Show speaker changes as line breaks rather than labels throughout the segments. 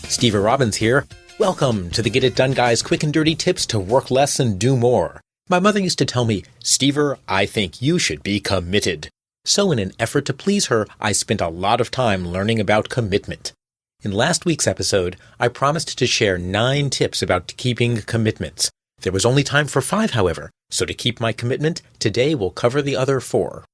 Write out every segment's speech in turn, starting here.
Steve Robbins here. Welcome to the Get It Done Guys quick and dirty tips to work less and do more. My mother used to tell me, Stever, I think you should be committed. So in an effort to please her, I spent a lot of time learning about commitment. In last week's episode, I promised to share 9 tips about keeping commitments. There was only time for 5, however, so to keep my commitment, today we'll cover the other 4.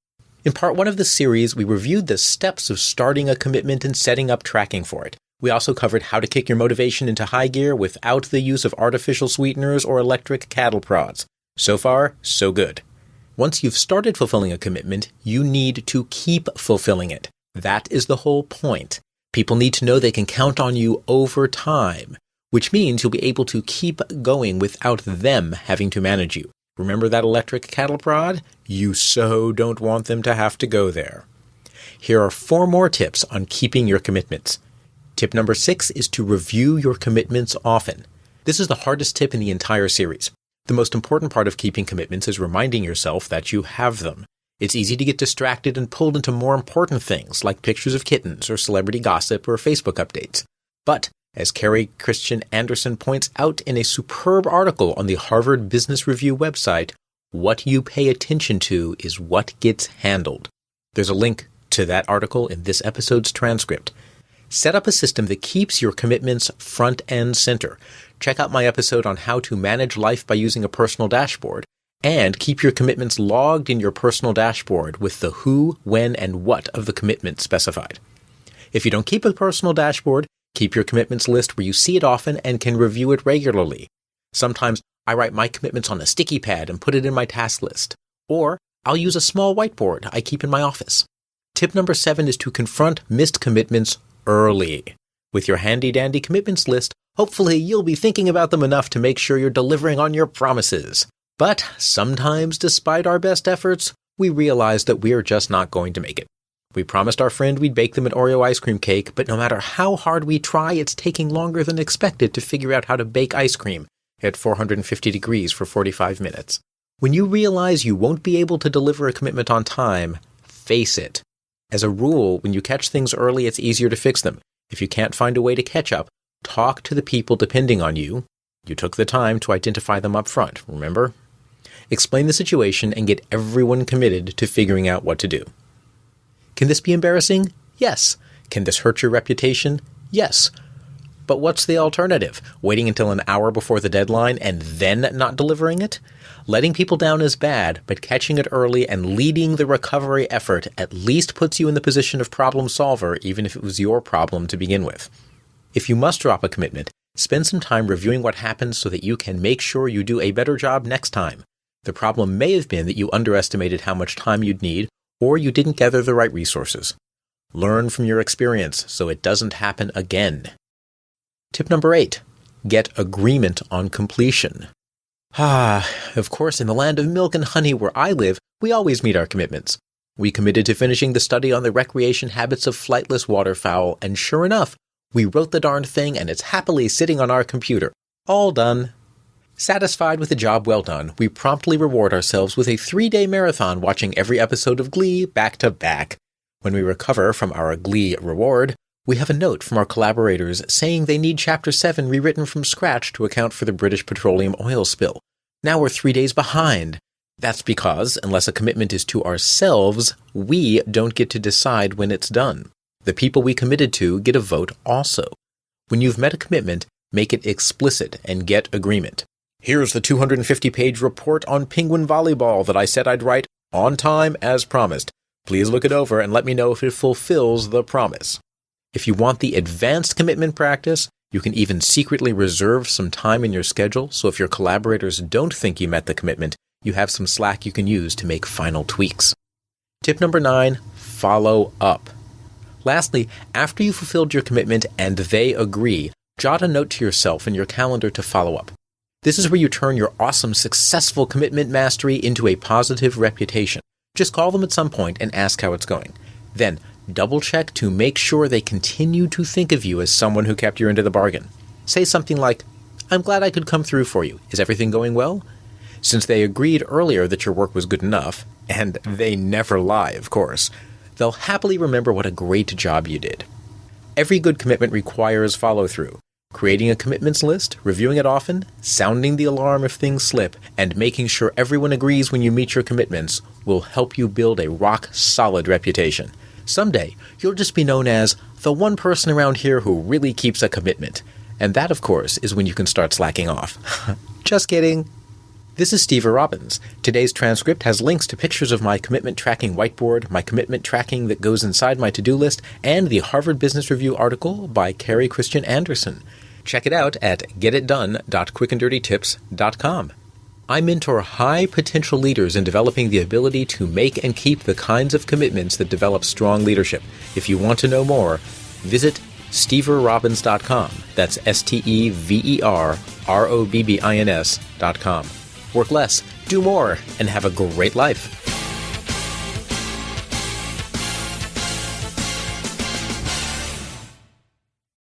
In part 1 of the series, we reviewed the steps of starting a commitment and setting up tracking for it. We also covered how to kick your motivation into high gear without the use of artificial sweeteners or electric cattle prods. So far, so good. Once you've started fulfilling a commitment, you need to keep fulfilling it. That is the whole point. People need to know they can count on you over time, which means you'll be able to keep going without them having to manage you. Remember that electric cattle prod? You so don't want them to have to go there. Here are 4 more tips on keeping your commitments. Tip number 6 is to review your commitments often. This is the hardest tip in the entire series. The most important part of keeping commitments is reminding yourself that you have them. It's easy to get distracted and pulled into more important things like pictures of kittens or celebrity gossip or Facebook updates. But, as Carrie Christian Anderson points out in a superb article on the Harvard Business Review website, what you pay attention to is what gets handled. There's a link to that article in this episode's transcript. Set up a system that keeps your commitments front and center. Check out my episode on how to manage life by using a personal dashboard, and keep your commitments logged in your personal dashboard with the who, when, and what of the commitment specified. If you don't keep a personal dashboard, keep your commitments list where you see it often and can review it regularly. Sometimes I write my commitments on a sticky pad and put it in my task list. Or I'll use a small whiteboard I keep in my office. Tip number 7 is to confront missed commitments early. With your handy-dandy commitments list, hopefully you'll be thinking about them enough to make sure you're delivering on your promises. But sometimes, despite our best efforts, we realize that we're just not going to make it. We promised our friend we'd bake them an Oreo ice cream cake, but no matter how hard we try, it's taking longer than expected to figure out how to bake ice cream at 450 degrees for 45 minutes. When you realize you won't be able to deliver a commitment on time, face it. As a rule, when you catch things early, it's easier to fix them. If you can't find a way to catch up, talk to the people depending on you. You took the time to identify them up front, remember? Explain the situation and get everyone committed to figuring out what to do. Can this be embarrassing? Yes. Can this hurt your reputation? Yes. But what's the alternative? Waiting until an hour before the deadline and then not delivering it? Letting people down is bad, but catching it early and leading the recovery effort at least puts you in the position of problem solver, even if it was your problem to begin with. If you must drop a commitment, spend some time reviewing what happened so that you can make sure you do a better job next time. The problem may have been that you underestimated how much time you'd need, or you didn't gather the right resources. Learn from your experience so it doesn't happen again. Tip number 8. Get agreement on completion. Of course, in the land of milk and honey where I live, we always meet our commitments. We committed to finishing the study on the recreation habits of flightless waterfowl, and sure enough, we wrote the darned thing and it's happily sitting on our computer. All done. Satisfied with the job well done, we promptly reward ourselves with a 3-day marathon watching every episode of Glee back to back. When we recover from our Glee reward, we have a note from our collaborators saying they need Chapter 7 rewritten from scratch to account for the British petroleum oil spill. Now we're 3 days behind. That's because, unless a commitment is to ourselves, we don't get to decide when it's done. The people we committed to get a vote also. When you've met a commitment, make it explicit and get agreement. Here's the 250-page report on penguin volleyball that I said I'd write on time as promised. Please look it over and let me know if it fulfills the promise. If you want the advanced commitment practice, you can even secretly reserve some time in your schedule, so if your collaborators don't think you met the commitment, you have some slack you can use to make final tweaks. Tip number 9, follow up. Lastly, after you've fulfilled your commitment and they agree, jot a note to yourself in your calendar to follow up. This is where you turn your awesome, successful commitment mastery into a positive reputation. Just call them at some point and ask how it's going. Then, double-check to make sure they continue to think of you as someone who kept your end of the bargain. Say something like, "I'm glad I could come through for you. Is everything going well?" Since they agreed earlier that your work was good enough, and they never lie, of course, they'll happily remember what a great job you did. Every good commitment requires follow-through. Creating a commitments list, reviewing it often, sounding the alarm if things slip, and making sure everyone agrees when you meet your commitments will help you build a rock-solid reputation. Someday, you'll just be known as the one person around here who really keeps a commitment. And that, of course, is when you can start slacking off. Just kidding. This is Steve Robbins. Today's transcript has links to pictures of my commitment tracking whiteboard, my commitment tracking that goes inside my to-do list, and the Harvard Business Review article by Carrie Christian Anderson. Check it out at getitdone.quickanddirtytips.com. I mentor high-potential leaders in developing the ability to make and keep the kinds of commitments that develop strong leadership. If you want to know more, visit steverrobbins.com. That's SteverRobbins.com. Work less, do more, and have a great life.